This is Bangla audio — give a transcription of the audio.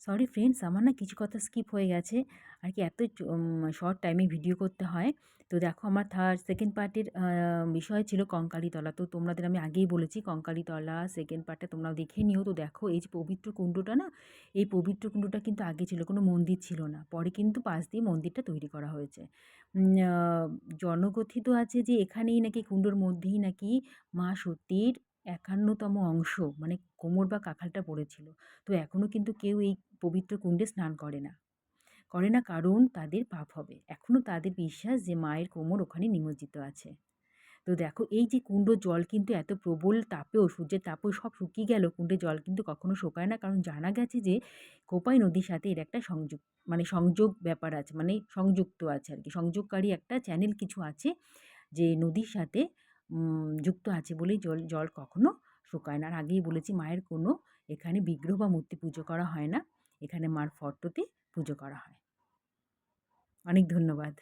সরি ফ্রেন্ডস, আমার না কিছু কথা স্কিপ হয়ে গেছে। আর কি এত শর্ট টাইমে ভিডিও করতে হয়। তো দেখো, আমার সেকেন্ড পার্টের বিষয় ছিল কঙ্কালীতলা। তো তোমাদের আমি আগেই বলেছি কঙ্কালীতলা সেকেন্ড পার্টটা তোমরাও দেখে নিও। তো দেখো, এই যে পবিত্র কুণ্ডটা না, এই পবিত্র কুণ্ডটা কিন্তু আগে ছিল, কোনো মন্দির ছিল না। পরে কিন্তু পাশ দিয়ে মন্দিরটা তৈরি করা হয়েছে। জনকথিত আছে যে এখানেই নাকি, কুণ্ডর মধ্যেই নাকি মা সতীর ৫১তম অংশ মানে কোমর বা কাঁখালটা পড়েছিল। তো এখনও কিন্তু কেউ এই পবিত্র কুণ্ডে স্নান করে না, কারণ তাদের পাপ হবে। এখনও তাদের বিশ্বাস যে মায়ের কোমর ওখানে নিমজ্জিত আছে। তো দেখো, এই যে কুণ্ডর জল কিন্তু এত প্রবল তাপেও, সূর্যের তাপেও সব শুকিয়ে গেল, কুণ্ডের জল কিন্তু কখনো শোকায় না। কারণ জানা গেছে যে কোপাই নদীর সাথে এর একটা সংযোগ ব্যাপার আছে, মানে সংযুক্ত আছে আর কি, সংযোগকারী একটা চ্যানেল কিছু আছে, যে নদীর সাথে যুক্ত আছে বলেই জল জল কখনো শুকায় না। আর আগেই বলেছি, মায়ের কোনো এখানে বিগ্রহ বা মূর্তি পুজো করা হয় না, এখানে মার ফটোতে পুজো করা হয়। অনেক ধন্যবাদ।